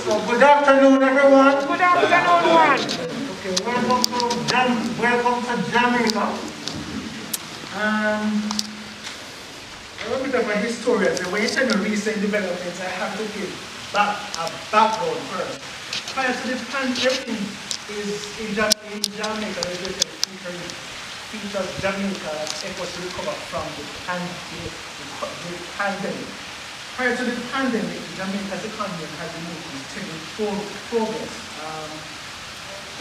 So good afternoon, everyone. Good afternoon, one. Okay, welcome to Jamaica. I'm a bit of a historian, so when you tell me recent developments, I have to give a background first. Prior to the pandemic, is in Jamaica, the features Jamaica efforts to recover from the pandemic. Prior to the pandemic, Jamaica's economy has been making steady progress.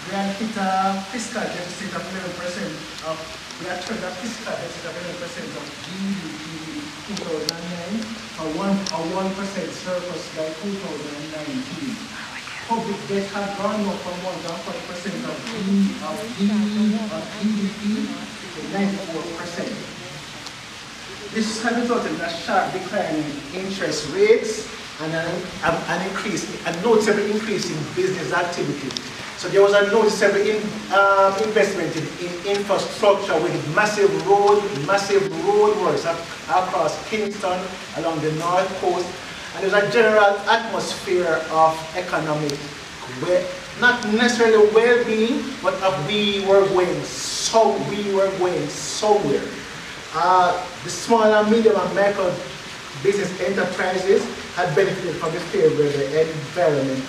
We had hit a fiscal deficit of 11% we had turned a fiscal deficit of 11% of GDP in 2009, a 1% surplus by 2019. Public debt had gone up from 140% of GDP to 94%. This has resulted in a sharp decline in interest rates and a noticeable increase in business activity. So there was a noticeable investment in infrastructure with massive roadworks across Kingston, along the north coast, and there's a general atmosphere of economic, not necessarily well-being, but we were going somewhere. The small and medium and micro business enterprises had benefited from the favorable environment.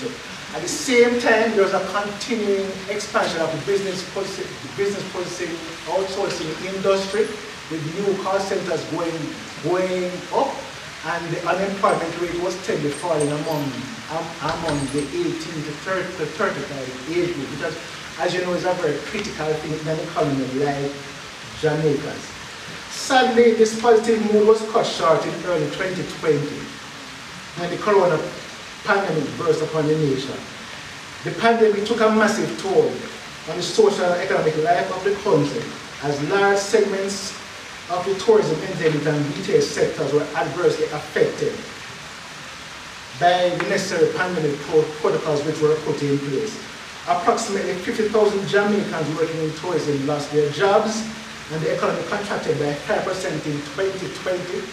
At the same time, there was a continuing expansion of the business processing outsourcing industry, with new call centers going up, and the unemployment rate was steadily falling among the 18 to 35 age group, which, as you know, is a very critical thing in an economy like Jamaica's. Sadly, this positive mood was cut short in early 2020 when the corona pandemic burst upon the nation. The pandemic took a massive toll on the social and economic life of the country, as large segments of the tourism, entertainment, and retail sectors were adversely affected by the necessary pandemic protocols which were put in place. Approximately 50,000 Jamaicans working in tourism lost their jobs, and the economy contracted by 5% in 2020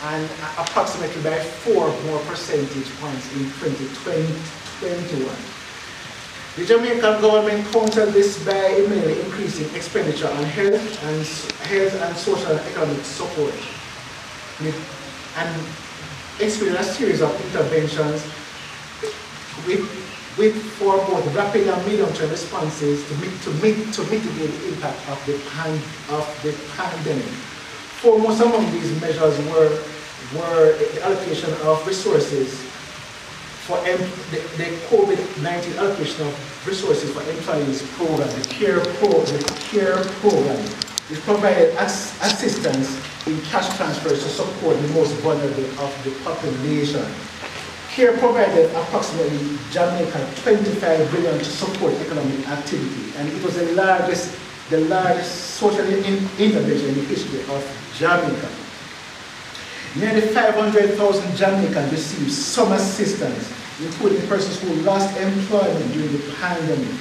and approximately by 4 more percentage points in 2021. The Jamaican government countered this by immediately increasing expenditure on health and social and economic support, and executed a series of interventions for both rapid and medium-term responses to mitigate the impact of the pandemic. Foremost among these measures were the allocation of resources for the COVID-19 allocation of resources for employees program, the CARE program, which provided assistance in cash transfers to support the most vulnerable of the population. CARE provided approximately Jamaica 25 billion to support economic activity, and it was the largest social intervention in the history of Jamaica. Nearly 500,000 Jamaicans received some assistance, including persons who lost employment during the pandemic,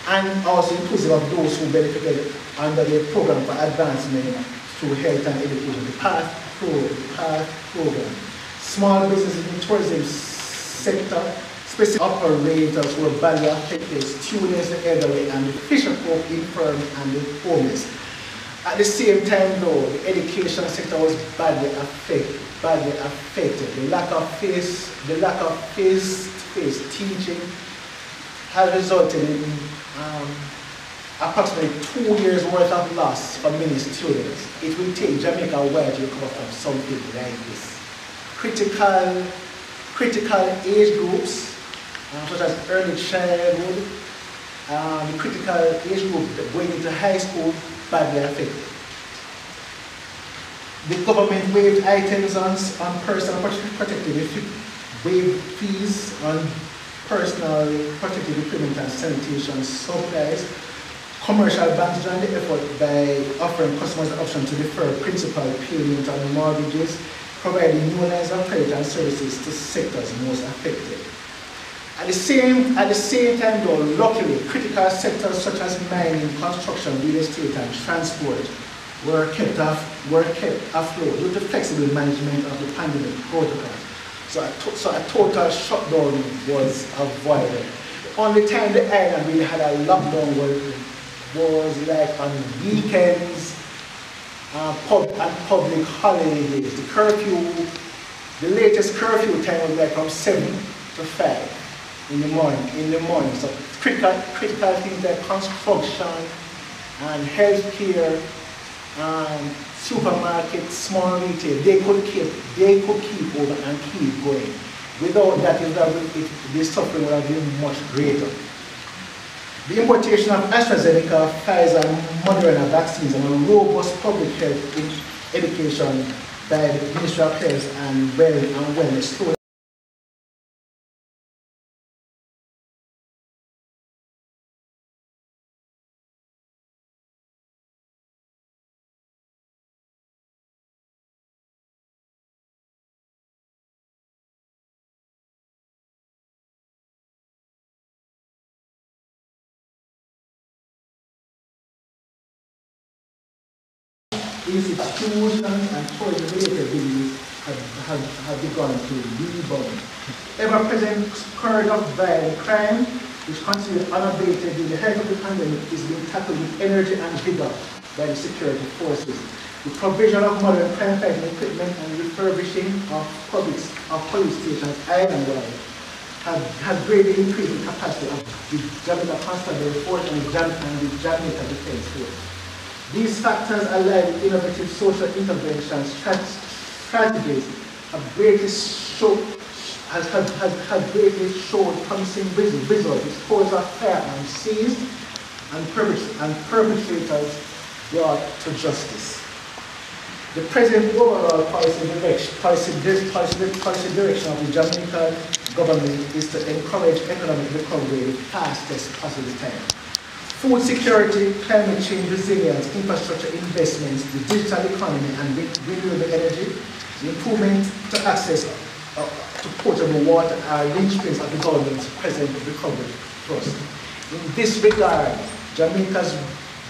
and also inclusive of those who benefited under the program for advancement through health and education, the PATH program. Small businesses in the tourism sector, specific operators who were badly affected, students, the elderly, and the fisher folk, infirm, and the homeless. At the same time, though, the education sector was badly affected. The lack of face-to-face teaching has resulted in approximately 2 years worth of loss for many students. It will take Jamaica a while to recover from something like this. Critical age groups, such as early childhood, the critical age group going into high school, badly affected. The government waived items on personal protective waived fees on personal protective equipment and sanitation supplies. Commercial banks joined the effort by offering customers the option to defer principal payment on mortgages, providing new lines of credit and services to sectors most affected. At the same time, though, luckily, critical sectors such as mining, construction, real estate, and transport were kept afloat due to flexible management of the pandemic protocol. So a total shutdown was avoided. The only time the island really had a lockdown was like on weekends and public holidays. The curfew, the latest curfew time was like from 7 to 5 in the morning. So critical things like construction and healthcare and supermarkets, small retail, they could keep over and keep going. Without that, the suffering would have been much greater. The importation of AstraZeneca, Pfizer, and Moderna vaccines and a robust public health education by the Ministry of Health and Wellness slowly institutions and tourism-related businesses have begun to rebound. Ever-present scourge of violent crime, which considered unabated in the height of the pandemic, is being tackled with energy and vigor by the security forces. The provision of modern crime-fighting equipment and refurbishing of police stations island-wide has greatly increased the capacity of the Jamaica Constabulary Force and the Jamaica Defense Force. These factors, allied with innovative social intervention strategies, have greatly showed promising results. Disposal of firearms seized and perpetrators brought to justice. The present overall policy direction of the Jamaican government is to encourage economic recovery in the fastest possible time. Food security, climate change resilience, infrastructure investments, the digital economy and renewable energy, the improvement to access to potable water are linchpins of the government's present recovery thrust. In this regard, Jamaica's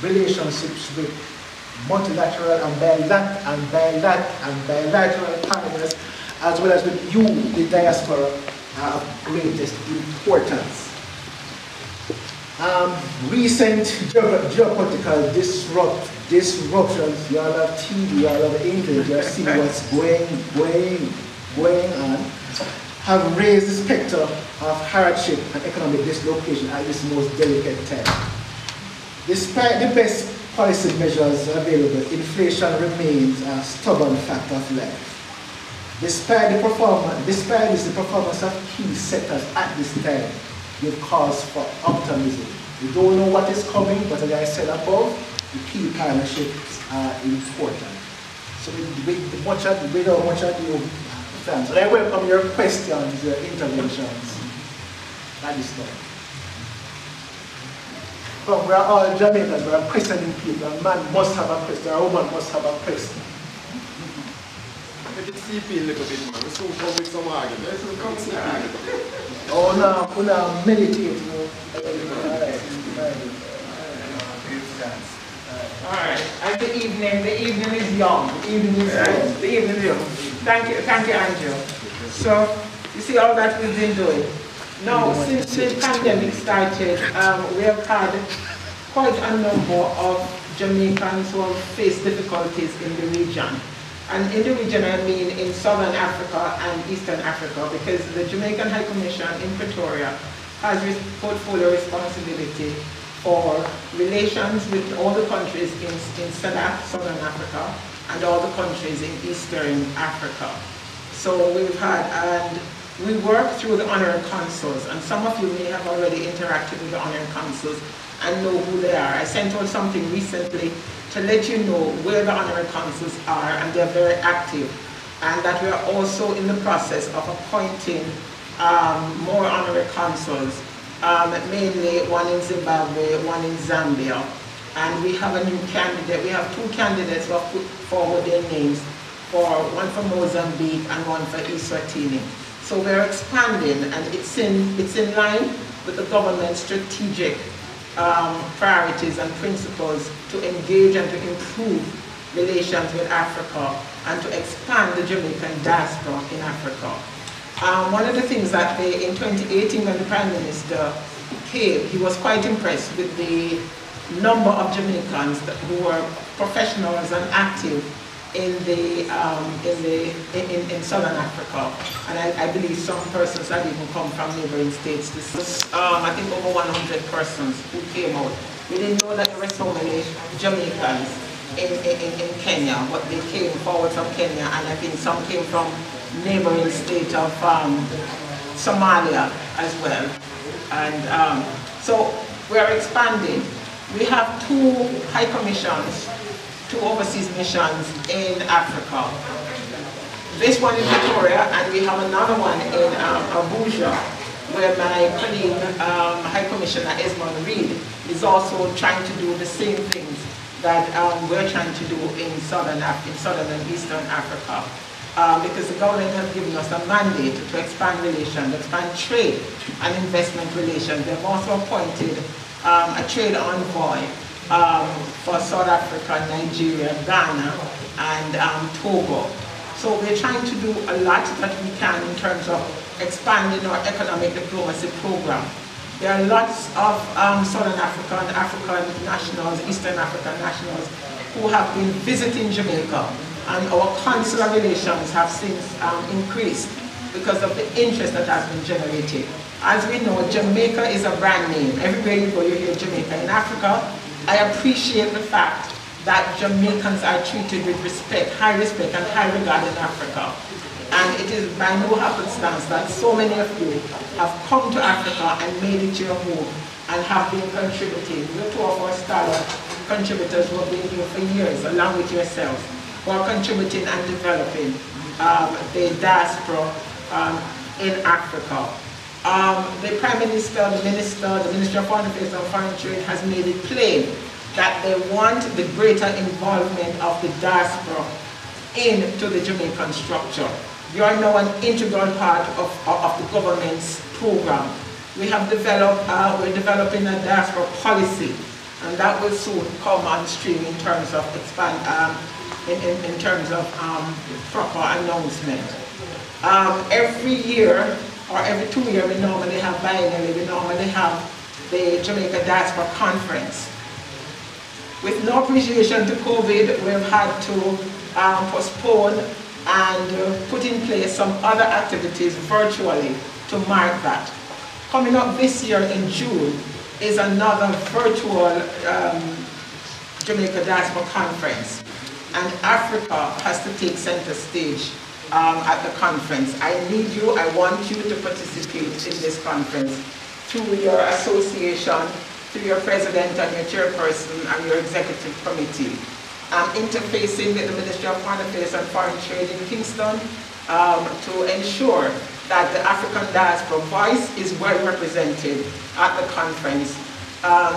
relationships with multilateral and bilateral partners, as well as with you, the diaspora, are of greatest importance. Recent geopolitical disruptions, you all have TV, you all have English, you see what's going on, have raised the specter of hardship and economic dislocation at this most delicate time. Despite the best policy measures available, inflation remains a stubborn fact of life. Despite the performance of key sectors at this time give cause for optimism. We don't know what is coming, but as I said above, the key partnerships are important. So without much ado, thanks. I welcome your questions, your interventions at this time. But we are all Jamaicans, we are questioning people. A man must have a question, a woman must have a question. Make it CP a little bit more. We soon come with some argument. Let's come CP a little bit. Oh, now meditate. Alright, and the evening is young. The evening is young. Thank you, Andrew. So, you see all that we've been doing. Now, since the pandemic started, we have had quite a number of Jamaicans who have faced difficulties in the region. And in the region, I mean in Southern Africa and Eastern Africa, because the Jamaican High Commission in Pretoria has portfolio responsibility for relations with all the countries in SADC, Southern Africa, and all the countries in Eastern Africa. So we've had, and we work through the honorary consuls, and some of you may have already interacted with the honorary consuls and know who they are. I sent out something recently to let you know where the honorary consuls are, and they're very active, and that we are also in the process of appointing more honorary consuls, mainly one in Zimbabwe, one in Zambia, and we have a new candidate. We have two candidates who have put forward their names, one for Mozambique and one for Eswatini. So we're expanding, and it's in line with the government's strategic priorities and principles to engage and to improve relations with Africa and to expand the Jamaican diaspora in Africa. One of the things that in 2018 when the Prime Minister came, he was quite impressed with the number of Jamaicans who were professionals and active in Southern Africa, and I believe some persons had even come from neighboring states. This was, I think, over 100 persons who came out. We didn't know that there were so many Jamaicans in Kenya, but they came forward from Kenya, and I think some came from neighboring state of Somalia as well. And so we are expanding. We have 2 high commissions, 2 overseas missions in Africa. This one in Victoria, and we have another one in Abuja, where my colleague, High Commissioner Esmond Reed, is also trying to do the same things that we're trying to do in southern and eastern Africa. Because the government has given us a mandate to expand relations, expand trade and investment relations. They've also appointed a trade envoy for South Africa, Nigeria, Ghana, and Togo. So we're trying to do a lot that we can in terms of expanding our economic diplomacy program. There are lots of Southern African, African nationals, Eastern African nationals who have been visiting Jamaica, and our consular relations have since increased because of the interest that has been generated. As we know, Jamaica is a brand name. Everywhere you go, you hear Jamaica. In Africa, I appreciate the fact that Jamaicans are treated with respect, high respect and high regard in Africa. And it is by no happenstance that so many of you have come to Africa and made it your home and have been contributing. You're 2 of our stellar contributors who have been here for years, along with yourselves, who are contributing and developing the diaspora in Africa. The Prime Minister, the Minister of Foreign Affairs and Foreign Trade has made it plain that they want the greater involvement of the diaspora into the Jamaican structure. You are now an integral part of the government's program. We have developed, we're developing a diaspora policy, and that will soon come on stream in terms of in terms of proper announcement. Every year or every 2 years, we normally have biennially, we normally have the Jamaica Diaspora Conference. With no appreciation to COVID, we've had to postpone and put in place some other activities virtually to mark that. Coming up this year in June is another virtual Jamaica Diaspora Conference, and Africa has to take center stage at the conference. I need you, I want you to participate in this conference through your association, through your president and your chairperson and your executive committee. I'm interfacing with the Ministry of Foreign Affairs and Foreign Trade in Kingston to ensure that the African diaspora voice is well represented at the conference,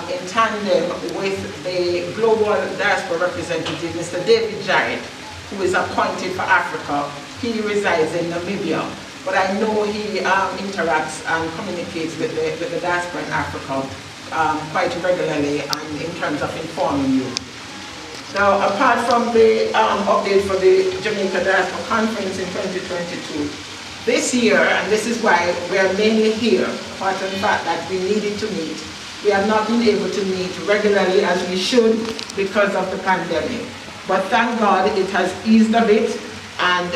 in tandem with the global diaspora representative, Mr. David Jarrett, who is appointed for Africa. He resides in Namibia, but I know he interacts and communicates with the diaspora in Africa quite regularly and in terms of informing you. Now, apart from the update for the Jamaica Diaspora Conference in 2022, this year, and this is why we are mainly here, apart from the fact that we needed to meet, we have not been able to meet regularly as we should because of the pandemic. But thank God it has eased a bit, and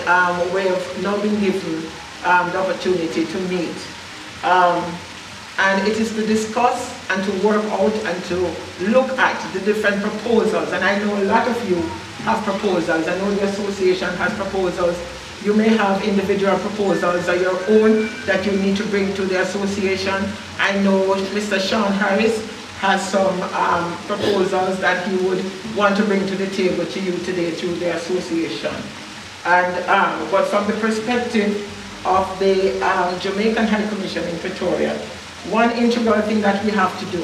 we have now been given the opportunity to meet. And it is to discuss and to work out and to look at the different proposals. And I know a lot of you have proposals. I know the association has proposals. You may have individual proposals of your own that you need to bring to the association. I know Mr. Sean Harris has some proposals that he would want to bring to the table to you today through the association. And but from the perspective of the Jamaican High Commission in Pretoria, one integral thing that we have to do,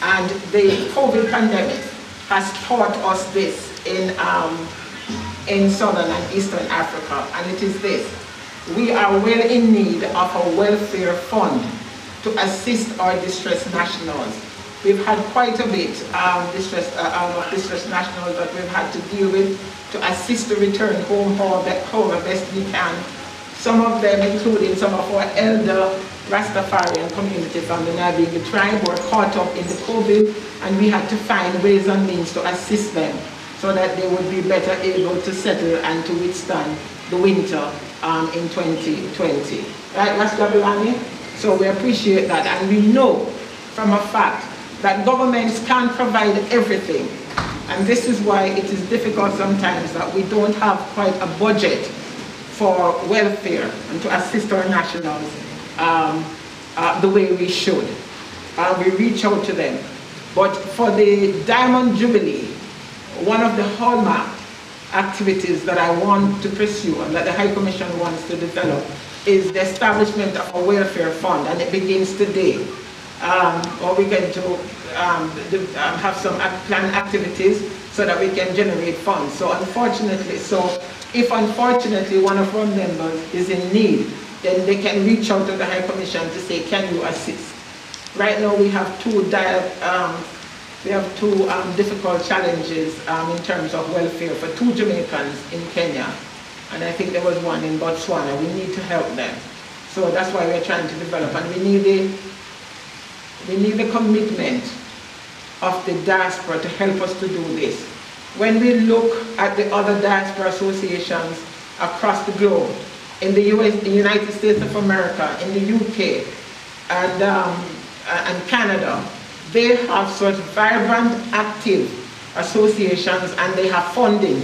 and the COVID pandemic has taught us this in Southern and Eastern Africa, and it is this: we are well in need of a welfare fund to assist our distressed nationals. We've had quite a bit of distressed nationals that we've had to deal with to assist the return home however best we can. Some of them, including some of our elder Rastafarian community from the Nabingi tribe, were caught up in the COVID, and we had to find ways and means to assist them so that they would be better able to settle and to withstand the winter in 2020. Right, Master Bilani? So we appreciate that, and we know from a fact that governments can't provide everything. And this is why it is difficult sometimes that we don't have quite a budget for welfare and to assist our nationals the way we should. We reach out to them. But for the Diamond Jubilee, one of the hallmark activities that I want to pursue and that the High Commission wants to develop is the establishment of a welfare fund, and it begins today. Or we're going to have some planned activities so that we can generate funds. So if unfortunately one of our members is in need, then they can reach out to the High Commission to say, can you assist? Right now we have two difficult challenges in terms of welfare for 2 Jamaicans in Kenya, and I think there was one in Botswana. We need to help them. So that's why we're trying to develop, and we need the commitment of the diaspora to help us to do this. When we look at the other diaspora associations across the globe, in the US, the United States of America, in the UK, and Canada, they have such vibrant, active associations, and they have funding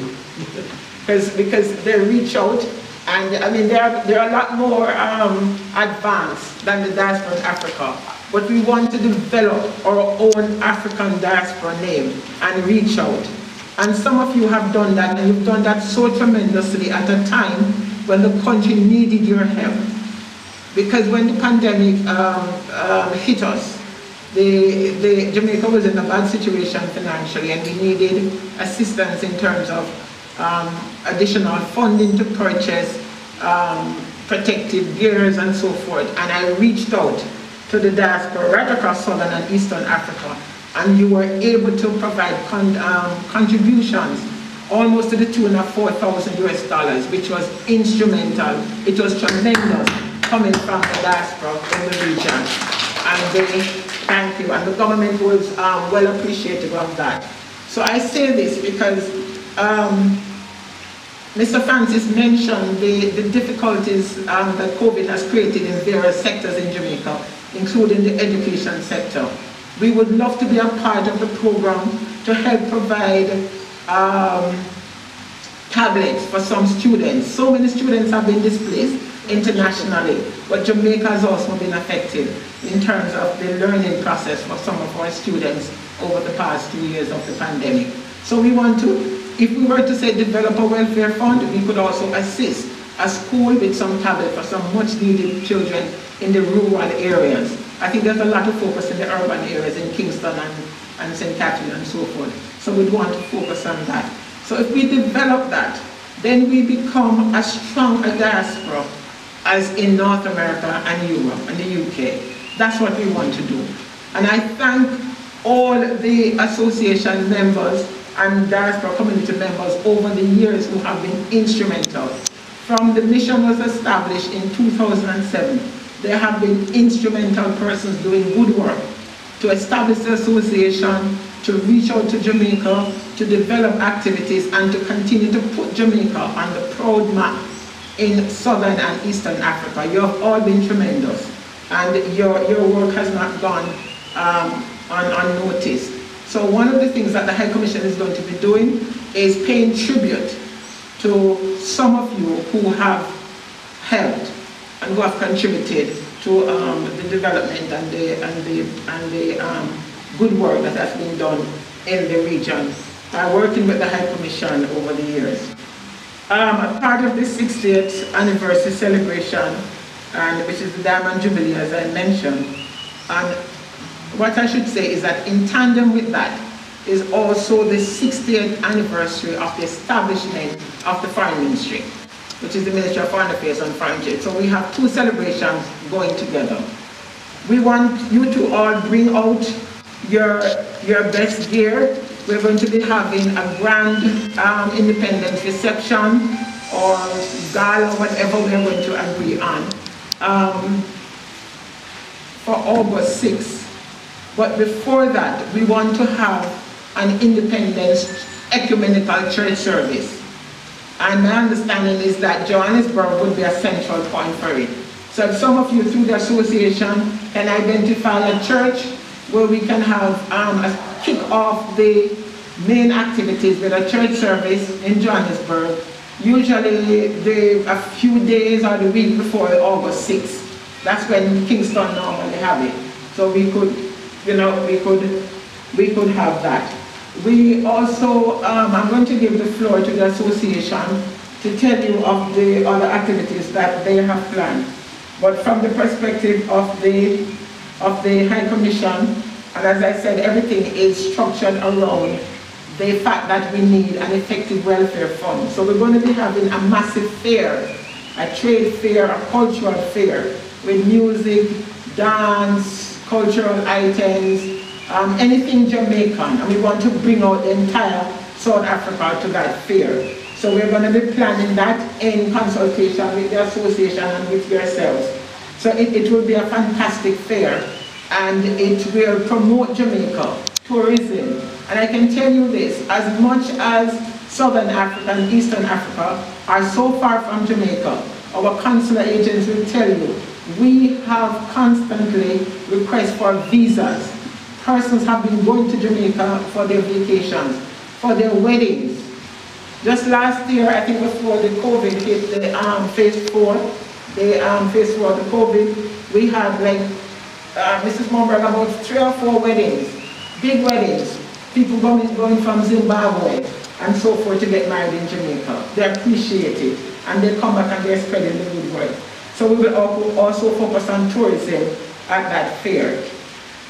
because they reach out, and I mean they're a lot more advanced than the diaspora in Africa. But we want to develop our own African diaspora name and reach out. And some of you have done that, and you've done that so tremendously at a time when the country needed your help. Because when the pandemic hit us, Jamaica was in a bad situation financially, and we needed assistance in terms of additional funding to purchase protective gears and so forth. And I reached out to the diaspora right across Southern and Eastern Africa, and you were able to provide contributions almost to the tune of $4,000, which was instrumental. It was tremendous coming from the diaspora in the region. And thank you, and the government was well appreciative of that. So I say this because Mr. Francis mentioned the difficulties that COVID has created in various sectors in Jamaica, including the education sector. We would love to be a part of the program to help provide tablets for some students. So many students have been displaced internationally, but Jamaica has also been affected in terms of the learning process for some of our students over the past 2 years of the pandemic. So we want to, if we were to say develop a welfare fund, we could also assist a school with some tablets for some much needed children in the rural areas. I think there's a lot of focus in the urban areas in Kingston and St. Catherine and so forth. So we'd want to focus on that. So if we develop that, then we become as strong a diaspora as in North America and Europe and the UK. That's what we want to do. And I thank all the association members and diaspora community members over the years who have been instrumental. From the mission was established in 2007, there have been instrumental persons doing good work to establish the association, to reach out to Jamaica, to develop activities, and to continue to put Jamaica on the proud map in Southern and Eastern Africa. You have all been tremendous, and your work has not gone unnoticed. So one of the things that the High Commission is going to be doing is paying tribute to some of you who have helped and who have contributed to the development and the good work that has been done in the region by working with the High Commission over the years. A part of the 60th anniversary celebration, which is the Diamond Jubilee, as I mentioned, and what I should say is that in tandem with that is also the 60th anniversary of the establishment of the Foreign Ministry, which is the Ministry of Foreign Affairs and Foreign Trade. So we have two celebrations going together. We want you to all bring out your best gear. We're going to be having a grand independence reception or gala, whatever we're going to agree on, for August 6th. But before that, we want to have an independence ecumenical church service. And my understanding is that Johannesburg would be a central point for it. So if some of you through the association can identify a church where we can have kick off the main activities with a church service in Johannesburg, usually a few days or the week before August 6th. That's when Kingston normally have it. So we could, we could have that. We also, I'm going to give the floor to the association to tell you of the other activities that they have planned. But from the perspective of the High Commission, and as I said, everything is structured around the fact that we need an effective welfare fund. So we're going to be having a massive fair, a trade fair, a cultural fair, with music, dance, cultural items, anything Jamaican, and we want to bring out the entire South Africa to that fair. So we're going to be planning that in consultation with the association and with yourselves. So it will be a fantastic fair, and it will promote Jamaica, tourism. And I can tell you this, as much as Southern Africa and Eastern Africa are so far from Jamaica, our consular agents will tell you, we have constantly requests for visas. Persons have been going to Jamaica for their vacations, for their weddings. Just last year, I think before the COVID hit, the phase 4, phase 4 of the COVID, we had like, Mrs. Momberg, about 3 or 4 weddings, big weddings. People going from Zimbabwe and so forth to get married in Jamaica. They appreciate it, and they come back and they're spreading the good word. So we will also focus on tourism at that fair.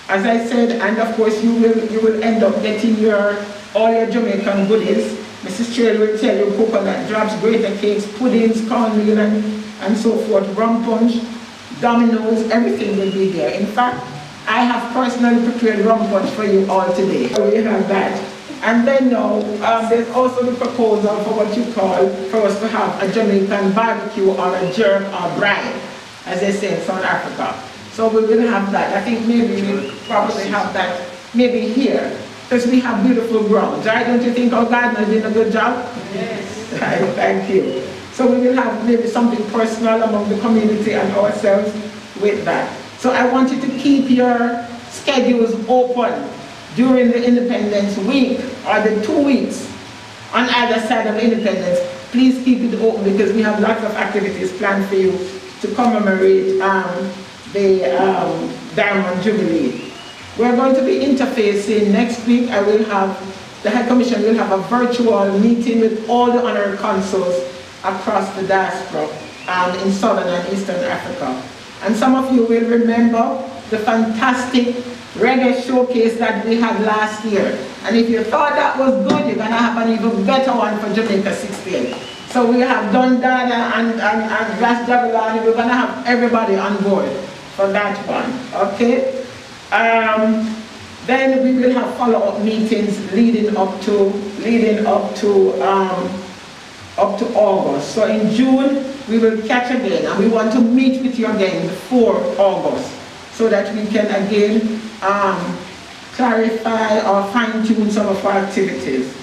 As I said, and of course you will end up getting all your Jamaican goodies. Mrs. Trail will tell you coconut drops, grater cakes, puddings, cornmeal, and so forth, rum punch, dominoes, everything will be there. In fact, I have personally prepared rum punch for you all today. So we have that. And then now, there's also the proposal for what you call, for us to have a Jamaican barbecue or a jerk or bride, as they say in South Africa. So we will have that. I think maybe we'll probably have that maybe here, because we have beautiful grounds, right? Don't you think our gardener did a good job? Yes. Thank you. So we will have maybe something personal among the community and ourselves with that. So I want you to keep your schedules open during the Independence Week or the 2 weeks on either side of Independence. Please keep it open because we have lots of activities planned for you to commemorate the Diamond Jubilee. We're going to be interfacing next week. The High Commission will have a virtual meeting with all the honorary consuls across the diaspora in Southern and Eastern Africa. And some of you will remember the fantastic reggae showcase that we had last year. And if you thought that was good, you're going to have an even better one for Jamaica 16. So we have Don Dada and Ras Jabalani. We're going to have everybody on board for that one, okay? Then we will have follow-up meetings leading up to August. So in June, we will catch again, and we want to meet with you again before August, so that we can again clarify or fine-tune some of our activities.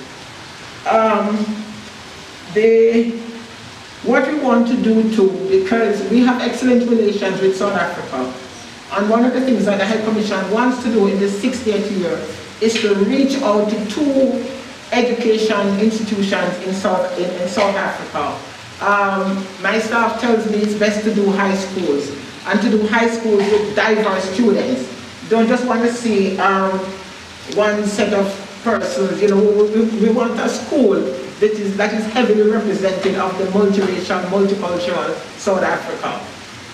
What we want to do too, because we have excellent relations with South Africa, and one of the things that the High Commission wants to do in the 60th year is to reach out to 2 education institutions in South Africa. My staff tells me it's best to do high schools, and to do high schools with diverse students. Don't just want to see one set of persons. You know, we want a school that is heavily representative of the multiracial, multicultural South Africa.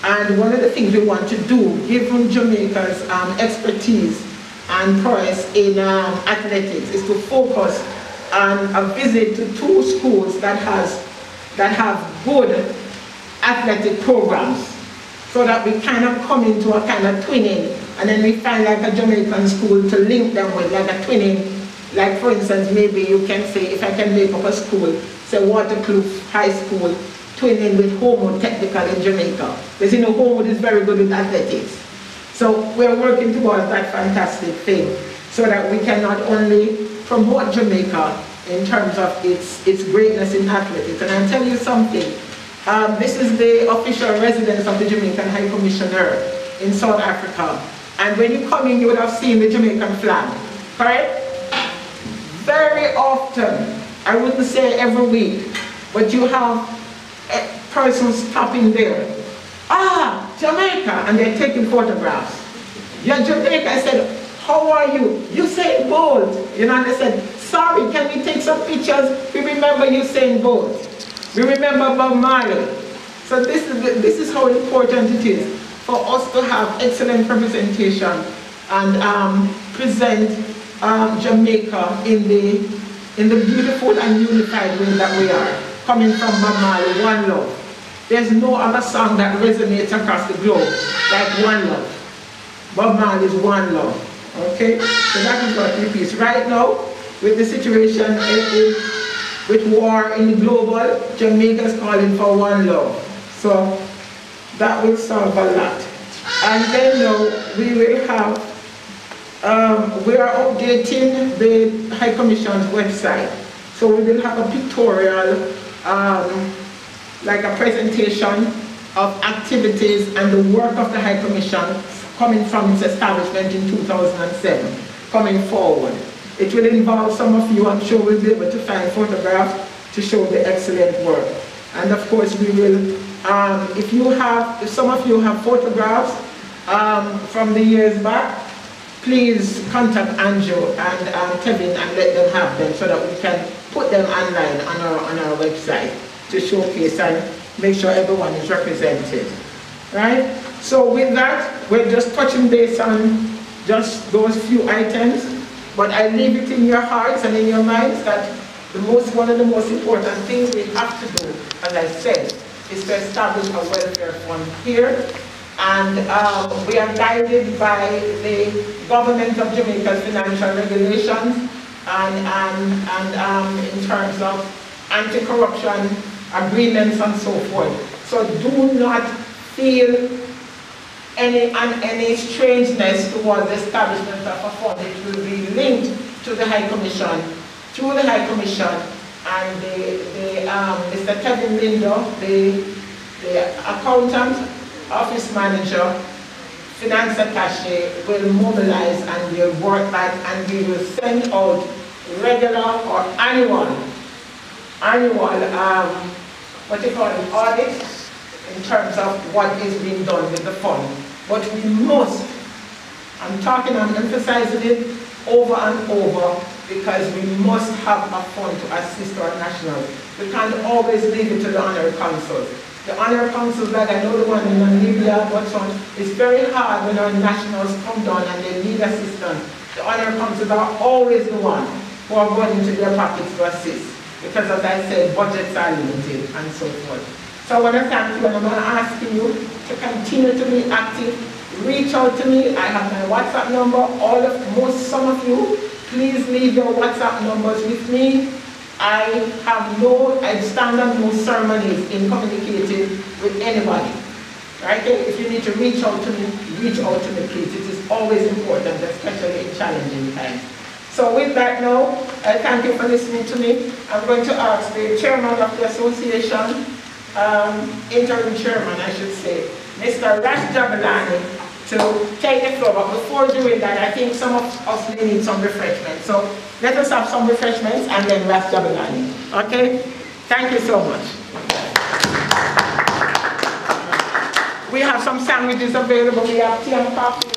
And one of the things we want to do, given Jamaica's expertise and prowess in athletics, is to focus on a visit to 2 schools that have good athletic programs, so that we kind of come into a kind of twinning, and then we find like a Jamaican school to link them with, like a twinning. Like for instance, maybe you can say, if I can make up a school So Waterkloof High School, twinning with Homewood Technical in Jamaica. Because you know Homewood is very good with athletics. So we're working towards that fantastic thing so that we can not only promote Jamaica in terms of its greatness in athletics. And I'll tell you something, this is the official residence of the Jamaican High Commissioner in South Africa. And when you come in, you would have seen the Jamaican flag, correct? Very often, I wouldn't say every week, but you have persons stopping there. Ah, Jamaica, and they're taking photographs. Yeah, Jamaica, I said, how are you? Usain Bolt. You know, and they said, sorry, can we take some pictures? We remember Usain Bolt. We remember Bob Marley. So this is how important it is for us to have excellent representation and present Jamaica in the beautiful and unified way that we are. Coming from Bob Marley, One Love. There's no other song that resonates across the globe like One Love. Bob Marley's One Love. Okay? So that is what we peace. Right now, with the situation with war in the global, Jamaica is calling for one love. So that will solve a lot. And then now we will have, we are updating the High Commission's website. So we will have a pictorial, like a presentation of activities and the work of the High Commission coming from its establishment in 2007, coming forward. It will involve some of you, I'm sure we'll be able to find photographs to show the excellent work. And of course we will, if some of you have photographs from the years back, please contact Andrew and Kevin and let them have them so that we can put them online on our website to showcase and make sure everyone is represented. Right? So with that, we're just touching base on just those few items, but I leave it in your hearts and in your minds that one of the most important things we have to do, as I said, is to establish a welfare fund here. And we are guided by the government of Jamaica's financial regulations and in terms of anti-corruption agreements and so forth. So do not feel any strangeness towards the establishment of a fund. It will be linked to the High Commission, through the High Commission, and Mr. Kevin Lindo, the accountant, office manager, finance attaché will mobilize and will work back, and we will send out regular or annual audits in terms of what is being done with the fund. But we must, I'm emphasizing it over and over, because we must have a fund to assist our nationals. We can't always leave it to the honorary consuls. The honorary consuls, like I know the one in Namibia, but so on, it's very hard when our nationals come down and they need assistance. The honorary consuls are always the ones who are going into their pockets to assist, because as I said, budgets are limited and so forth. So I want to thank you, and I'm going to ask you to continue to be active. Reach out to me. I have my WhatsApp number. Some of you, please leave your WhatsApp numbers with me. I stand on no ceremonies in communicating with anybody. Right? If you need to reach out to me, please. It is always important, especially in challenging times. So with that now, I thank you for listening to me. I'm going to ask the chairman of the association, interim chairman, I should say, Mr. Rash Jabalani, to take the floor. But before doing that, I think some of us may need some refreshments. So let us have some refreshments and then Rash Jabalani. Okay? Thank you so much. We have some sandwiches available. We have tea and coffee.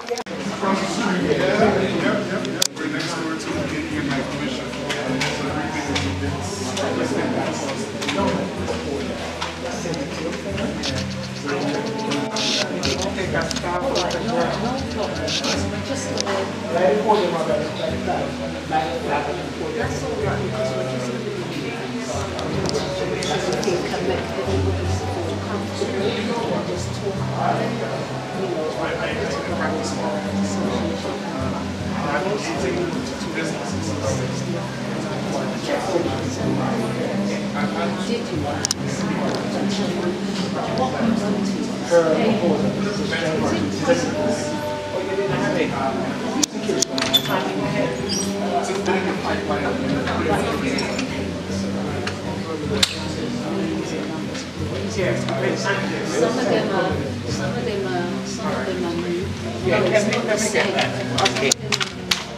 Yeah, let me get that. Okay.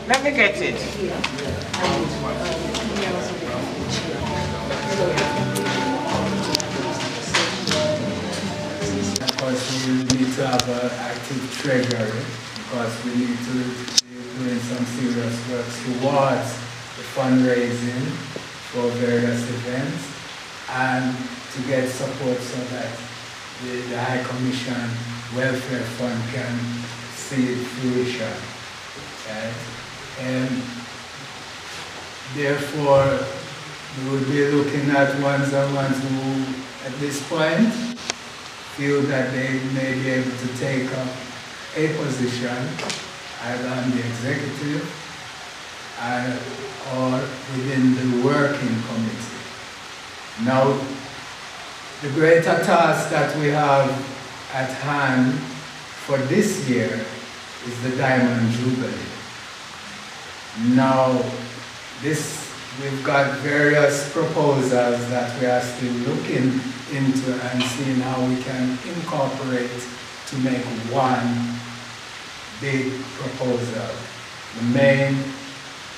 Let me get it. Of course, we need to have an active treasury because we need to be doing some serious work towards the fundraising for various events and to get support so that the High Commission Welfare Fund can see fruition. Right? And therefore, we will be looking at ones who, at this point, feel that they may be able to take up a position either on the executive or within the working committee. Now, the greater task that we have at hand for this year is the Diamond Jubilee. Now, we've got various proposals that we are still looking into and seeing how we can incorporate to make one big proposal. The main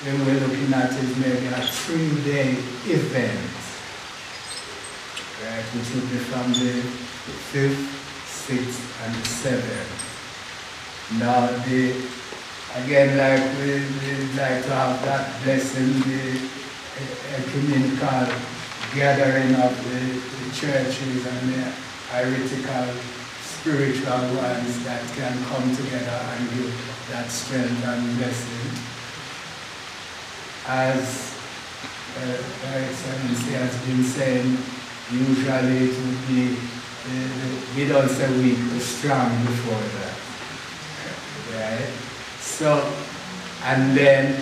thing we're looking at is maybe a 3-day event, right, which will be from the 5th, 6th, and the 7th. Now, again, like we'd like to have that blessing, the ecumenical gathering of the churches and the heretical spiritual ones that can come together and give that strength and blessing. As Her Excellency has been saying, usually it would be, we don't say weak, but strong before that. Right? So, and then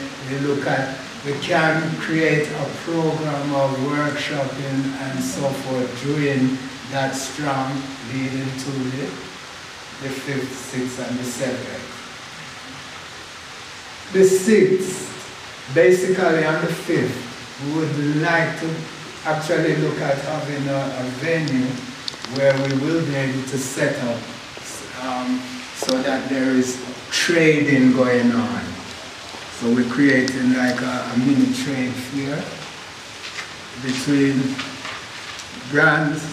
we can create a program of workshopping and so forth during that strong leading to the 5th, 6th, and the 7th. The 6th, basically on the 5th, we would like to actually look at having a venue where we will be able to set up so that there is trading going on. So we're creating like a mini trade fair between brands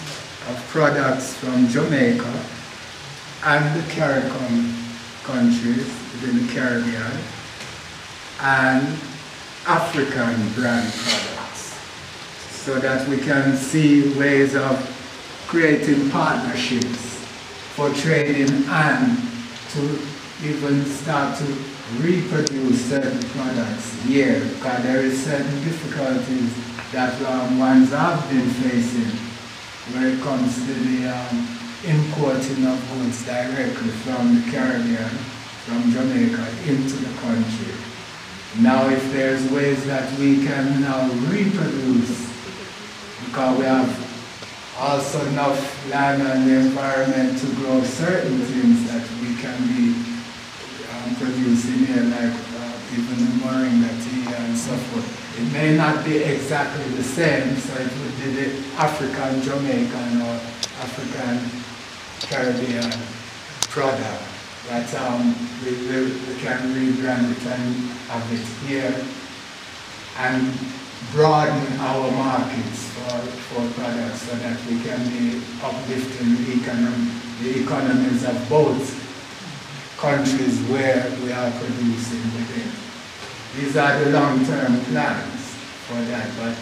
of products from Jamaica and the CARICOM countries within the Caribbean and African brand products, so that we can see ways of creating partnerships for trading and to even start to reproduce certain products here, because there is certain difficulties that ones have been facing when it comes to the importing of goods directly from the Caribbean, from Jamaica into the country. Now if there's ways that we can now reproduce, because we have also enough land and the environment to grow certain things that we can be producing here, like even the moringa tea and so forth. It may not be exactly the same, so it would be the African Jamaican or African Caribbean product that we can rebrand it and have it here and broaden our markets for products so that we can be uplifting the economies of both countries where we are producing within. These are the long-term plans for that, but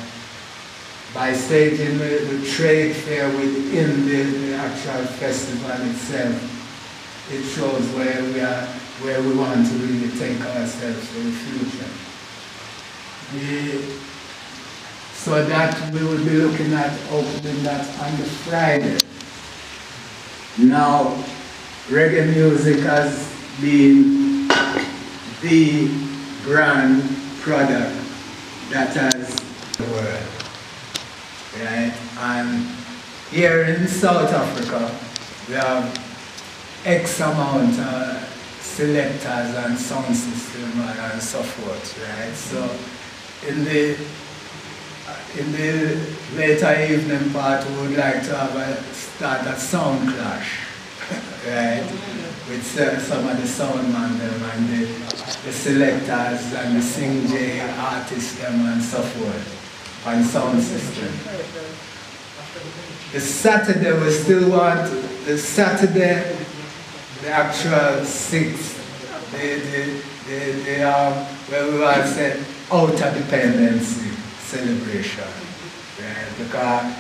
by staging the trade fair within the actual festival itself, it shows where we want to really take ourselves for the future. So that we will be looking at opening that on the Friday. Now, reggae music has been the brand product that has world. Right? And here in South Africa, we have X amount of selectors and sound system and so forth, right? So in the later evening part, we would like to start a sound clash, right? With some of the sound man them and the selectors and the sing J artists them and so forth on sound system. The Saturday we still want the Saturday, the actual 6th, where we want to say outer dependency celebration, right? Because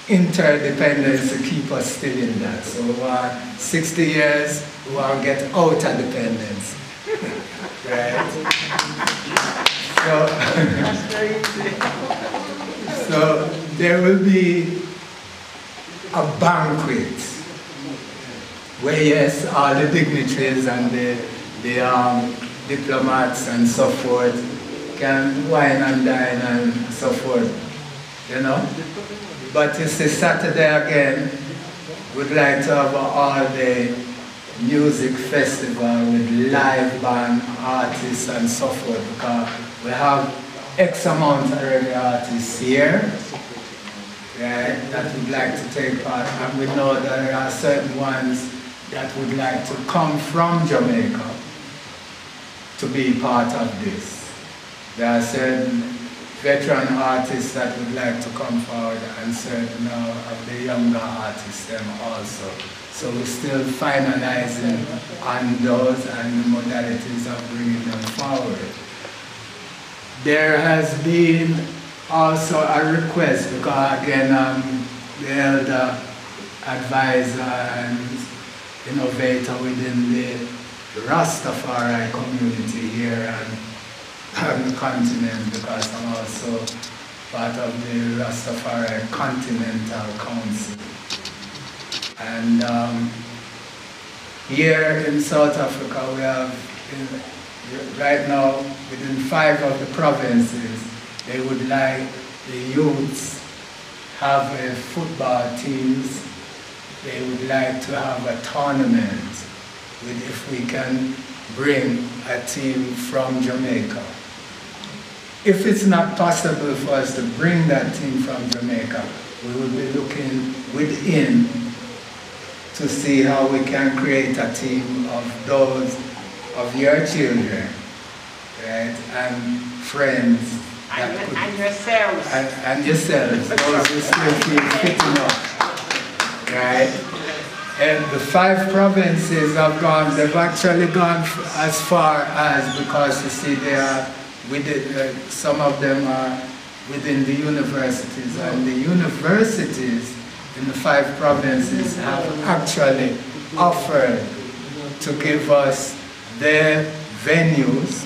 interdependence keep us still in that. So we want 60 years, we want to get outer dependence, right? So there will be a banquet where yes, all the dignitaries and the diplomats and so forth can wine and dine and so forth, you know. But you see, Saturday again, we'd like to have an all-day music festival with live band artists and so forth, because we have X amount of reggae artists here, right, that would like to take part, and we know that there are certain ones that would like to come from Jamaica to be part of this. There are certain veteran artists that would like to come forward, and certain of the younger artists them also. So we're still finalizing on those and the modalities of bringing them forward. There has been also a request, because again the elder advisor and innovator within the Rastafari community here on the continent, because I'm also part of the Rastafari Continental Council. And here in South Africa we have, right now, within 5 of the provinces, they would like the youths have football teams. They would like to have a tournament if we can bring a team from Jamaica. If it's not possible for us to bring that team from Jamaica, we will be looking within to see how we can create a team of those of your children, right, and friends. And yourselves. And yourselves, those who still feel fit enough, right? And the 5 provinces have gone, they've actually gone as far as, because you see they are within, some of them are within the universities, and the universities in the 5 provinces have actually offered to give us their venues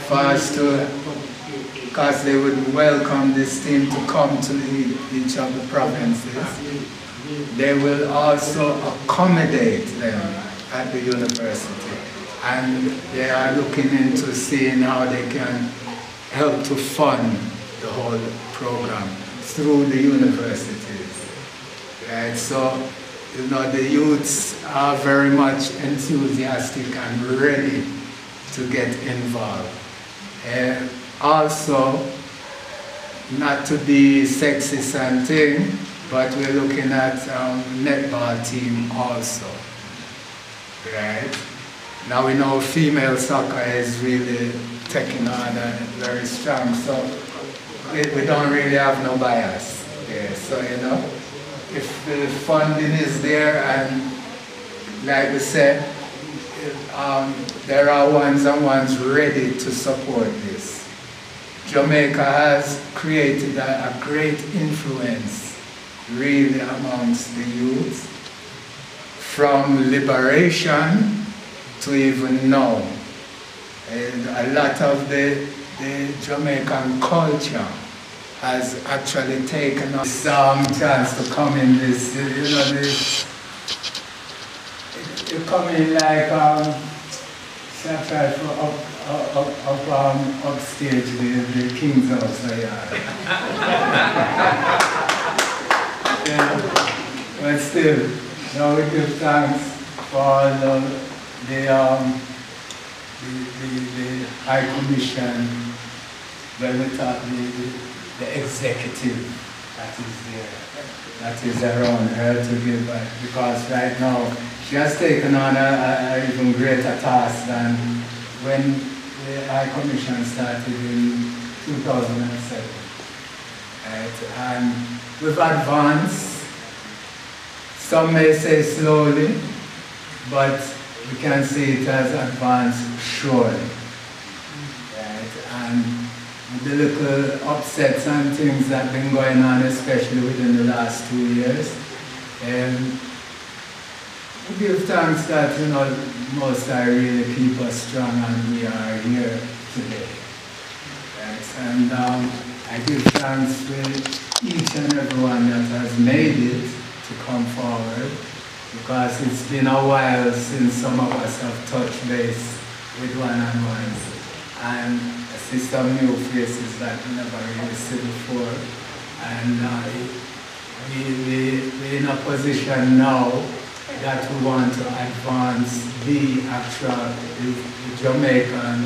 for us to, because they would welcome this team to come to each of the provinces. They will also accommodate them at the university, and they are looking into seeing how they can help to fund the whole program through the universities. Right? So, you know, the youths are very much enthusiastic and ready to get involved. Also, not to be sexist and thing, but we're looking at netball team also, right? Now we know female soccer is really taking on very strong, so we don't really have no bias there. So, you know, if the funding is there, and like we said, there are ones and ones ready to support this. Jamaica has created a great influence really amongst the youth, from liberation to even now. And a lot of the Jamaican culture has actually taken us chance to come in this, you know, this, you come in like Sacrifice for upstage, the King's House, yeah. But still, now we give thanks for all the High Commission, when we talk the executive that is there, that is around her to give back, because right now she has taken on an even greater task than when the High Commission started in 2007. Right? And we've advanced, some may say slowly, but we can see it has advanced surely. Right? And the little upsets and things that have been going on, especially within the last 2 years, we give thanks that, you know, Most High really keep us strong and we are here today. Right? And I give thanks to each and everyone that has made it to come forward, because it's been a while since some of us have touched base with one-on-ones, and I see some new faces that we never really seen before, and we're in a position now that we want to advance the actual the Jamaican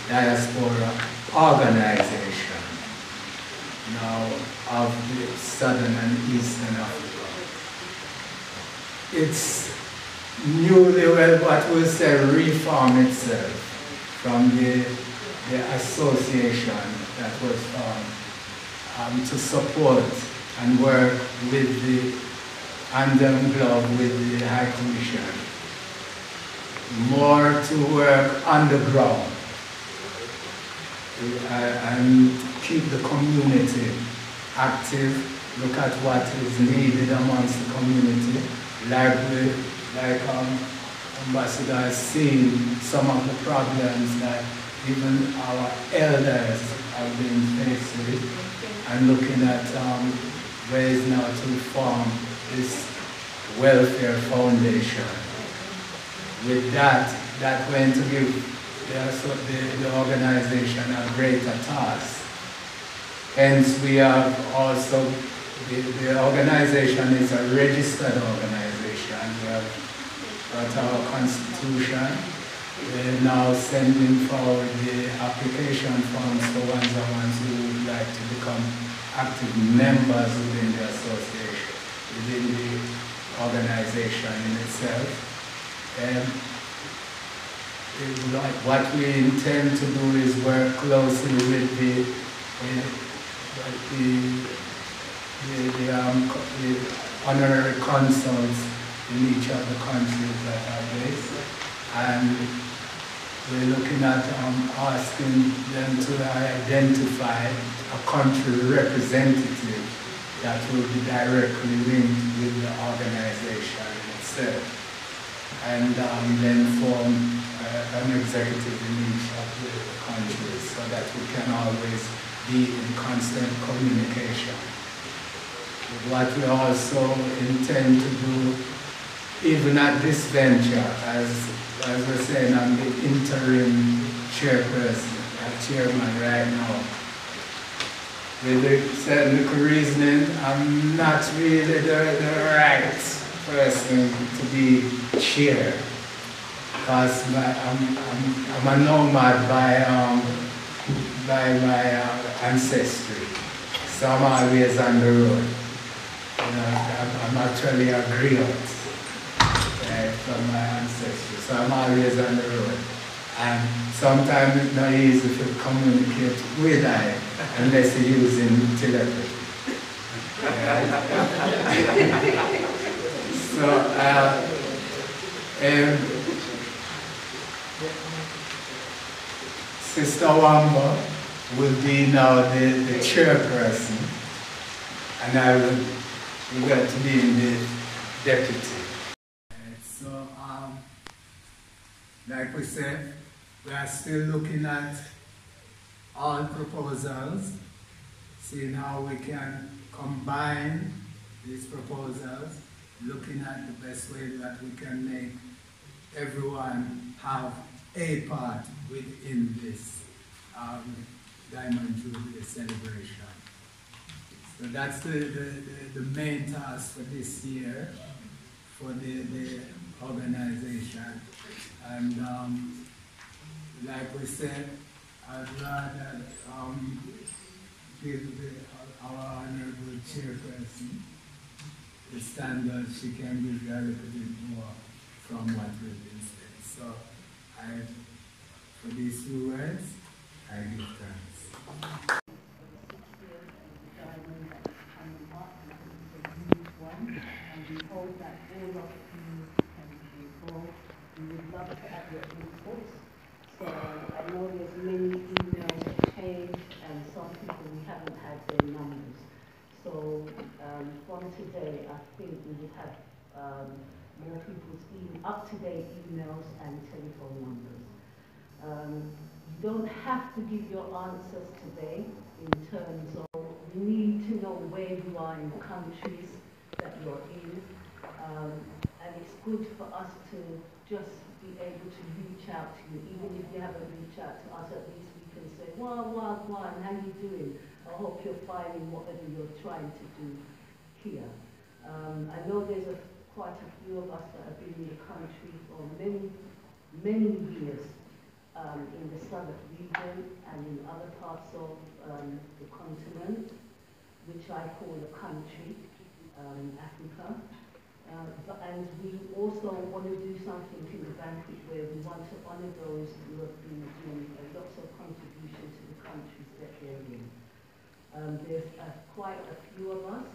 diaspora organization now of the Southern and Eastern Africa. It's newly, well, what we'll say, reform itself from the association that was formed to support and work with the hand and glove with the High Commission. More to work on the ground and keep the community active, look at what is needed amongst the community. Like Ambassador has seen some of the problems that even our elders have been faced with, and looking at ways now to form this welfare foundation. With that going to give the organization a greater task. Hence, we have also, the organization is a registered organization. We have got our constitution. We're now sending forward the application forms for ones who would like to become active members within the association, within the organization in itself. And what we intend to do is work closely with the honorary consuls in each of the countries that are based, and we're looking at asking them to identify a country representative that will be directly linked with the organization itself, and then form an executive in each of the countries so that we can always be in constant communication. What we also intend to do, even at this venture, as we're saying, I'm the interim chairman right now. With a certain reasoning, I'm not really the right person to be chair, because I'm a nomad by my ancestry. So I'm always on the road. You know, I'm actually a griot from my ancestry, so I'm always on the road. And sometimes it's not easy to communicate with I unless you're using telepathy. So, Sister Wamba will be now the chairperson, and we're going to be in the deputy. So, like we said, we are still looking at all proposals, seeing how we can combine these proposals, looking at the best way that we can make everyone have a part within this Diamond Jubilee celebration. So that's the main task for this year for the organization. And like we said, I'd rather give our honorable chairperson the standard. She can give you a little bit more from what we've been saying. So for these few words, I give thanks. And we hope that all of you can be involved. We would love to have your input. So I know there's many emails exchanged and some people we haven't had their numbers. So from today, I think we would have more people's up-to-date emails and telephone numbers. You don't have to give your answers today in terms of, we need to know where you are in the countries that you're in. And it's good for us to just be able to reach out to you. Even if you haven't reached out to us, at least we can say, and how you doing? I hope you're finding whatever you're trying to do here. I know there's quite a few of us that have been in the country for many, many years in the southern region and in other parts of the continent, which I call the country, Africa. And we also want to do something in the banquet where we want to honor those who have been doing lots of contribution to the countries that they're in. There's quite a few of us,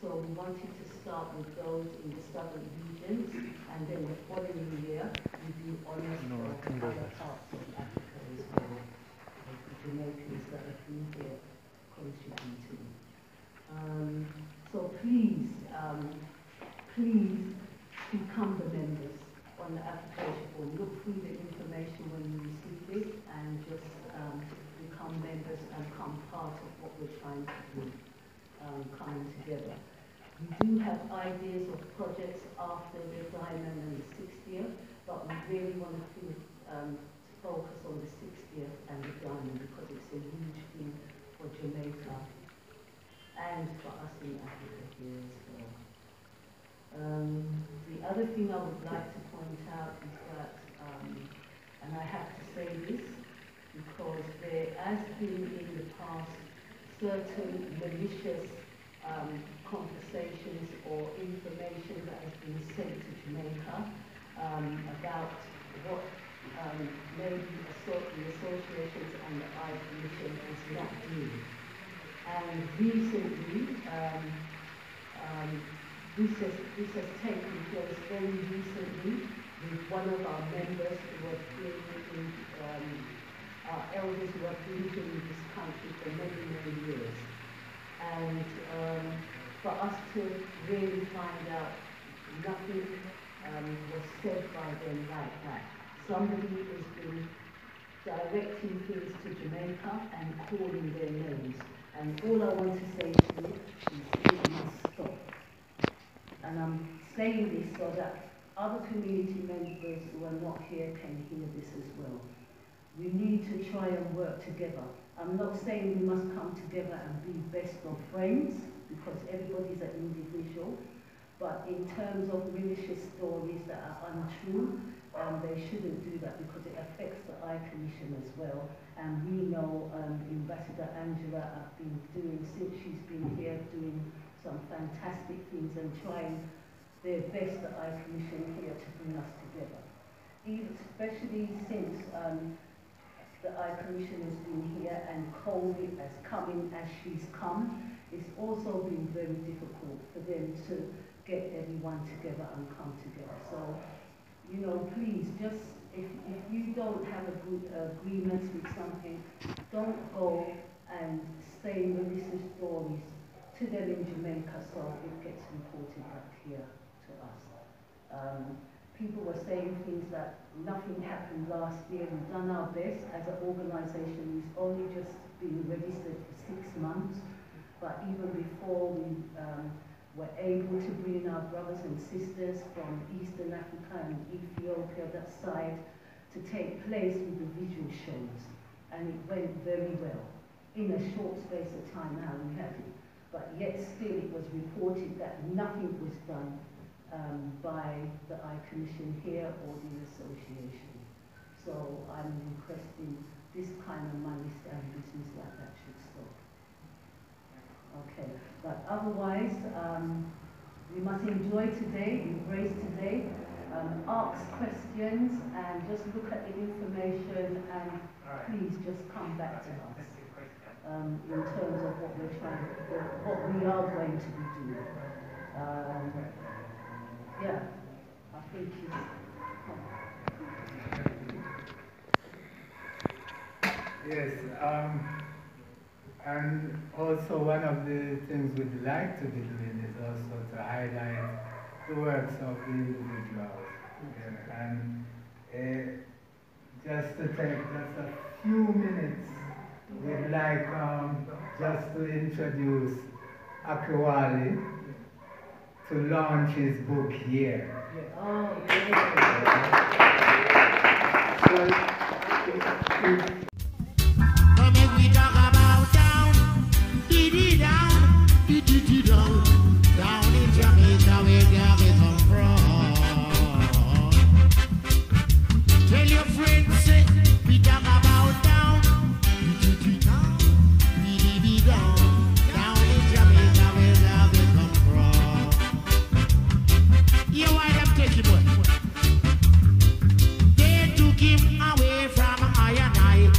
so we wanted to start with those in the southern regions, and then the following year we do honors for other parts of Africa as well, like the Jamaicans that have been here contributing. So please become the members on the application form. Look through the information when you receive it and just become members and become part of what we're trying to do, coming together. We do have ideas of projects after the Diamond and the 60th, but we really want to focus on the 60th and the Diamond because it's a huge thing for Jamaica and for us in Africa here as well. The other thing I would like to point out is that, and I have to say this, because there has been in the past certain malicious conversations or information that has been sent to Jamaica about what maybe the associations and the I Commission is not doing. And recently, this has taken place very recently with one of our members who have been in, our elders who have been in this country for many, many years. And for us to really find out nothing was said by them like that. Somebody has been directing things to Jamaica and calling their names. And all I want to say to you is it must stop. And I'm saying this so that other community members who are not here can hear this as well. We need to try and work together. I'm not saying we must come together and be best of friends, because everybody's an individual, but in terms of malicious stories that are untrue, they shouldn't do that because it affects the I Commission as well. And we know Ambassador Angela have been doing, since she's been here, doing some fantastic things and trying their best, the I Commission here, to bring us together. Especially since the I Commission has been here and COVID has come in as she's come, it's also been very difficult for them to get everyone together and come together. So, you know, please, just if you don't have a good agreement with something, don't go and say malicious stories to them in Jamaica so it gets reported back here to us. People were saying things that nothing happened last year. We've done our best as an organization. We've only just been registered for 6 months, but even before we were able to bring in our brothers and sisters from Eastern Africa and Ethiopia, that side, to take place with the visual shows, and it went very well. In a short space of time how we had it, but yet still it was reported that nothing was done by the Eye Commission here or the association. So I'm requesting this kind of money and business like that should stop. Okay, but otherwise, we must enjoy today, embrace today, ask questions and just look at the information and please just come back to us in terms of what we're trying, what we are going to be doing. Yeah, I think Yes, and also one of the things we'd like to be doing is also to highlight the works of the individuals. And just to take just a few minutes, we'd like just to introduce Akiwali to launch his book here. oh, Come and we talk about down, down in Jamaica where they come from. Tell your friends, say, we talk about down, down in Jamaica where they come from. You wind up taking boy. They took him away from I and I,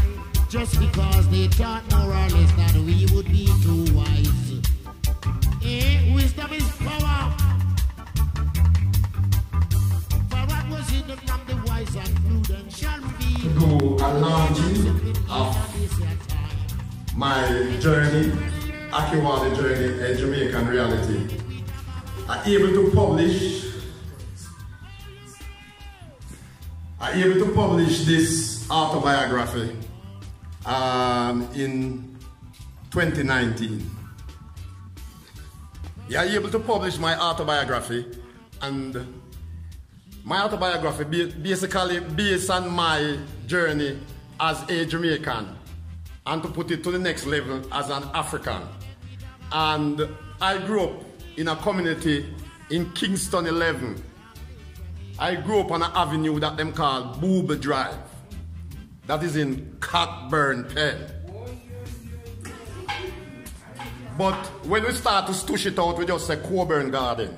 just because they thought more or less that we would be too wise. Wisdom is power. For what was hidden from the wise and prudential be. To do a launching of my journey, Akiwali journey, a Jamaican reality. I'm able to publish this autobiography in 2019. Yeah, I'm able to publish my autobiography, and my autobiography basically based on my journey as a Jamaican and to put it to the next level as an African. And I grew up in a community in Kingston 11. I grew up on an avenue that them call Booble Drive. That is in Cockburn, Penn. But when we start to stush it out, we just say Coburn Garden.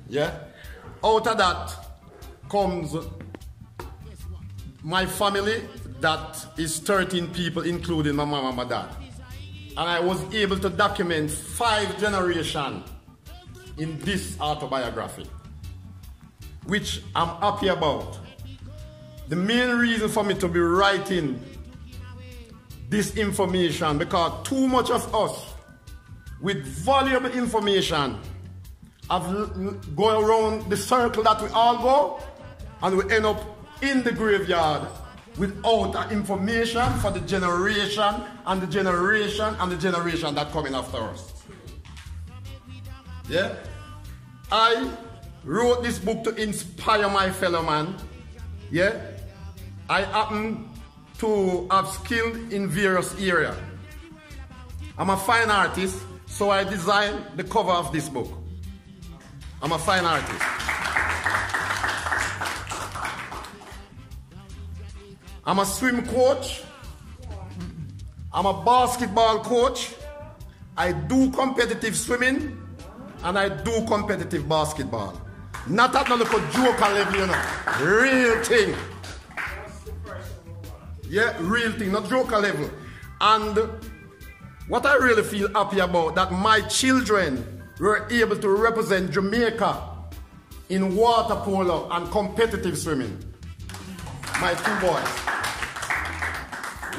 Yeah? Out of that comes my family, that is 13 people, including my mom and my dad. And I was able to document 5 generations in this autobiography, which I'm happy about. The main reason for me to be writing this information, because too much of us with valuable information have go around the circle that we all go, and we end up in the graveyard without that information for the generation and the generation and the generation that coming after us. Yeah? I wrote this book to inspire my fellow man. Yeah? I happen to have skill in various areas. I'm a fine artist, so I designed the cover of this book. I'm a fine artist. I'm a swim coach. I'm a basketball coach. I do competitive swimming, and I do competitive basketball. Not at no little joke level, you know. Real thing. Yeah, real thing, not joke level. And what I really feel happy about, that my children were able to represent Jamaica in water polo and competitive swimming. My 2 boys.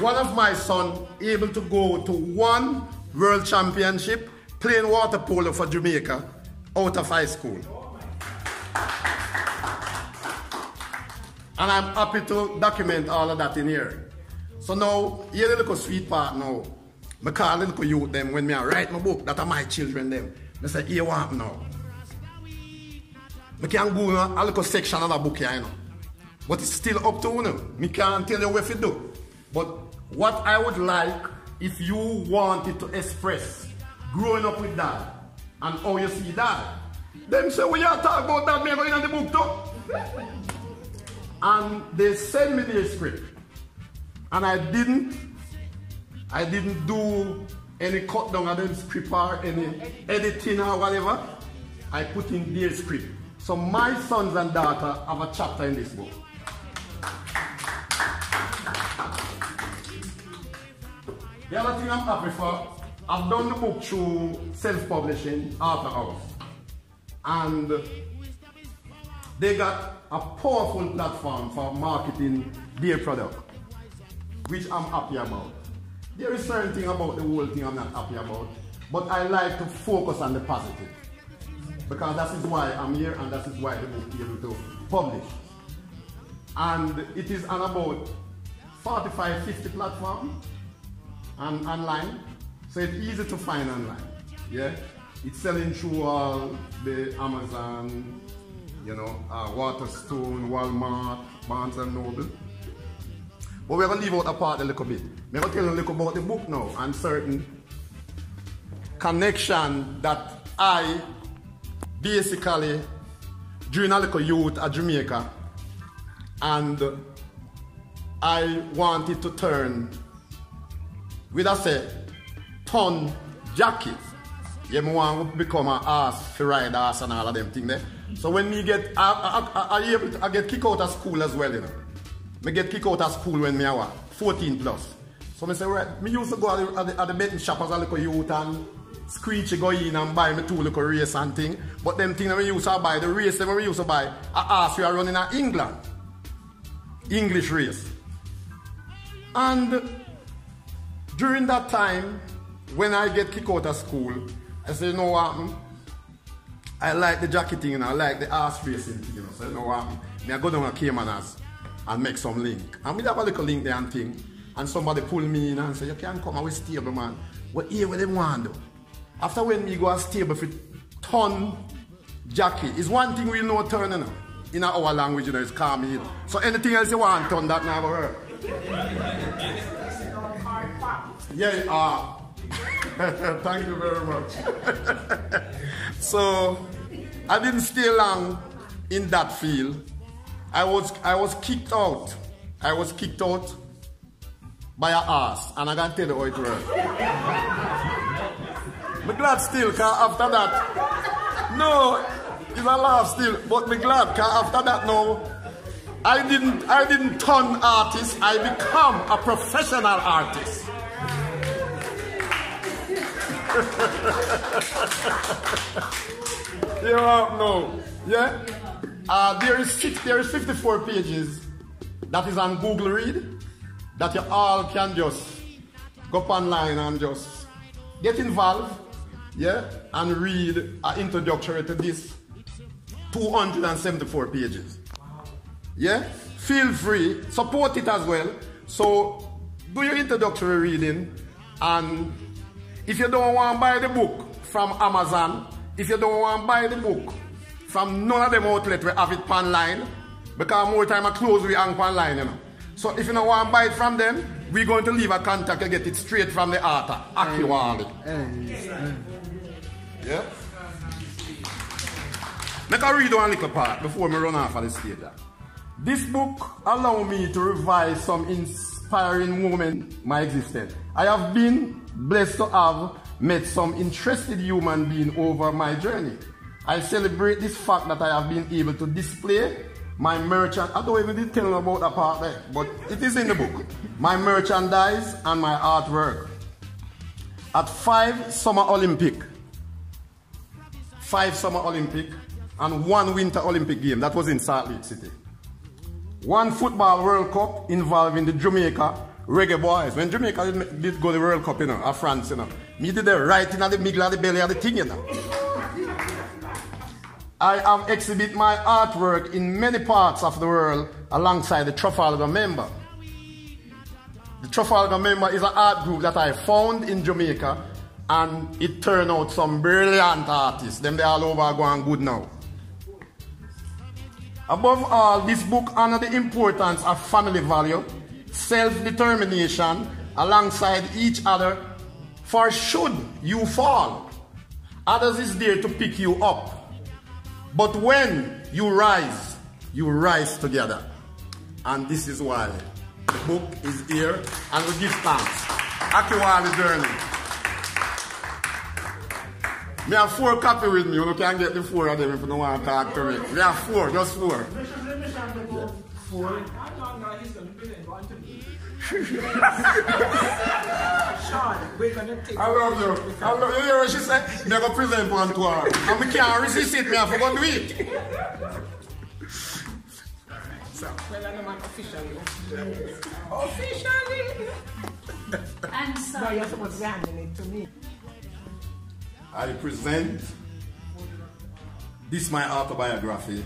One of my sons able to go to 1 world championship playing water polo for Jamaica out of high school. And I'm happy to document all of that in here. So now, here's a little sweet part now. I call a little youth them when I write my book, that are my children them. They say, here what now? I can go a little section of the book here, you know. But it's still up to you. Me can't tell you what to do. But what I would like, if you wanted to express growing up with dad and how you see dad, them say, we are talking about that, me going in the book too. And they send me the script. And I didn't do any cut down of them script or any editing or whatever. I put in their script. So my sons and daughter have a chapter in this book. The other thing I'm happy for, I've done the book through self-publishing, Author House. And they got a powerful platform for marketing their product, which I'm happy about. There is certain thing about the whole thing I'm not happy about, but I like to focus on the positive. Because that is why I'm here and that is why the book is able to publish. And it is on about 45, 50 platforms and online. So it's easy to find online. Yeah? It's selling through all the Amazon, you know, Waterstone, Walmart, Barnes and Noble. But we're going to leave out a part a little bit. We're going to tell you a little about the book now and certain connection that I basically, during a little youth at Jamaica, and I wanted to turn, with I say, ton jacket. Yeah, I want to become an ass, to ride ass and all of them things there. So when me get, I get kicked out of school as well, you know. I get kicked out of school when me was 14 plus. So I say, right, me used to go at the betting shop as a little youth and screech go in and buy me 2 little race and thing. But them things that we used to buy, the race that we used to buy, I asked we are running in England. English race. And during that time, when I get kicked out of school, I say, you know what? I like the jacketing, you know, I like the ass racing thing, you know. So you know what? I go down to Caymanas and make some link. And we have a little link there and thing. And somebody pull me in and say, you can't come away stable, man. What here what they want to do? After when me go a stable for ton jacket, is one thing we know turn, you know. In our language, you know, it's calm in. So anything else you want turn, that never work. Yeah, thank you very much. So I didn't stay long in that field. I was kicked out. I was kicked out by an ass, and I can't tell you how it worked. I'm glad still, cause after that, no, it's a laugh still, but I'm glad, cause after that, no, I didn't turn artist. I become a professional artist. You know, yeah. There is 54 pages that is on Google Read that you all can just go up online and just get involved, yeah, and read an introductory to this 274 pages. Yeah, feel free, support it as well. So do your introductory reading, and if you don't want to buy the book from Amazon, if you don't want to buy the book from none of them outlets we have it online, because more time I close we hang online, you know. So if you don't want to buy it from them, we're going to leave a contact to get it straight from the author, Akiwali. Yeah? Make I read one little part before me run off of the stage. This book allows me to revise some inspiring moments in my existence. I have been blessed to have met some interested human beings over my journey. I celebrate this fact that I have been able to display my merchant. I don't even tell you about that part there, but it is in the book. My merchandise and my artwork. At 5 Summer Olympic, 5 Summer Olympic, and 1 Winter Olympic game. That was in Salt Lake City. 1 Football World Cup involving the Jamaica Reggae Boys. When Jamaica did go to the World Cup, you know, France, you know, me did the right in the middle of the belly of the thing, you know. I have exhibited my artwork in many parts of the world alongside the Trafalgar Member. The Trafalgar Member is an art group that I found in Jamaica, and it turned out some brilliant artists. Them they all over going good now. Above all, this book honors the importance of family value, self-determination alongside each other, for should you fall, others is there to pick you up. But when you rise together. And this is why the book is here, and we give thanks. Akiwali Journey. Me have 4 copies with me. You can get the 4 of them if you don't want to talk to me. Me have 4, just 4. 4? Sean, we're going to take I love you. I love you. You hear what she said? I'm going to present one to her. And I can't resist it. I forgot to eat. So, well, I'm not officially. Officially? And so. No, you're supposed to be handing it to me. I present this my autobiography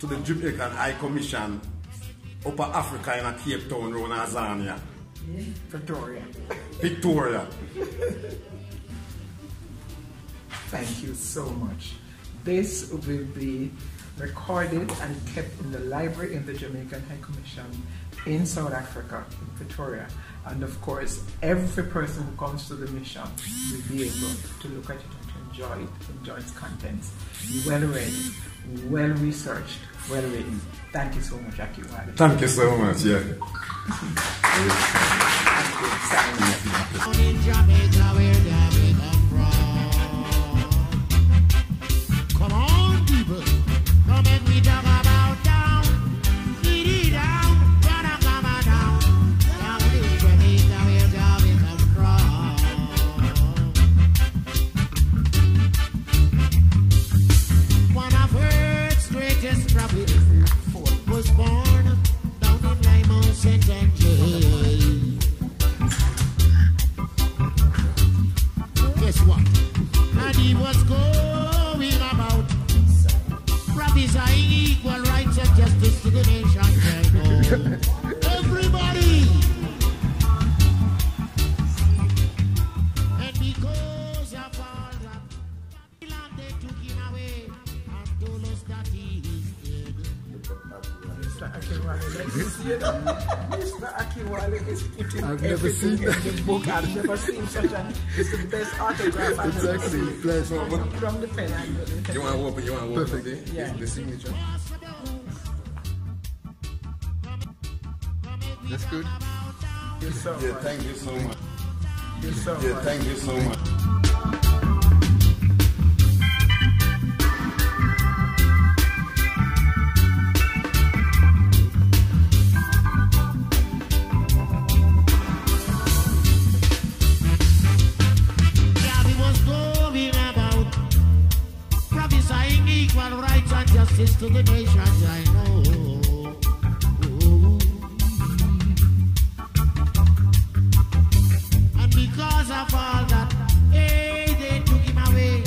to the Jamaican High Commission Upper Africa in a Cape Town, Road, Azania. Victoria. Thank you so much. This will be recorded and kept in the library in the Jamaican High Commission in South Africa, in Victoria. And of course, every person who comes to the mission will be able to look at it and to enjoy its contents. Well read, well researched, well written. Thank you so much, Akiwali. Thank you so much, yeah. In Jamaica, where we come from. Come on, people. Come and we talk about down. Diddy down. Gonna come on down. Down in Jamaica, where we come from. One of Earth's greatest prophets was born down in Lima, St. Andrews. Guess what? And he was going about prophesying equal rights and justice to the nation. Everybody! And because of all that, they took him away and told us that he is dead. Mr. Akiwali, let me see it. Mr. Akiwali is putting I've never everything seen that. in the book. I've never seen such an. It's the best autograph I've ever seen. From the pen and the You want to open? You want to open? Perfect. Yeah. The signature. That's good. You're so Yeah, much. thank you so much. You're so Yeah, much. thank you so much. Yeah, he was going about prophesying equal rights and justice to the nations, I know. And because of all that, hey, they took him away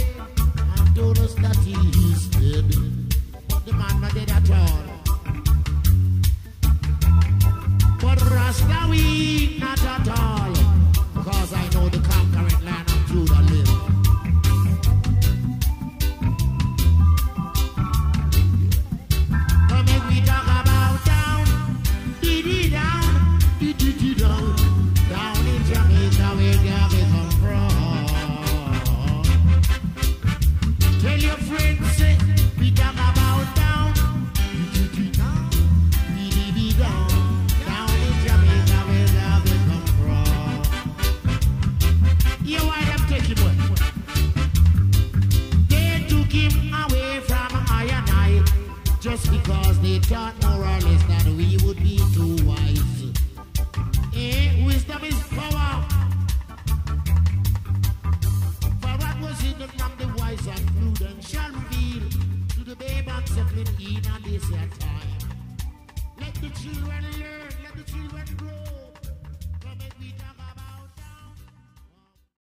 and told us that he is dead. But the man not dead at all. But Rasta we not at all. Because I know the conquering land of Judah live. Come and we talk about down, diddy down, diddy down, down in Jamaica where we come from. Tell your friends, say, we talk about down, diddy down, diddy down, down in Jamaica where we come from. You why them take him away? They took him away from I and I, just because they thought more or less that we would be too wise. Wisdom is power. For what was hidden from the wise and prudent shall reveal to the babe and suckling in and this time.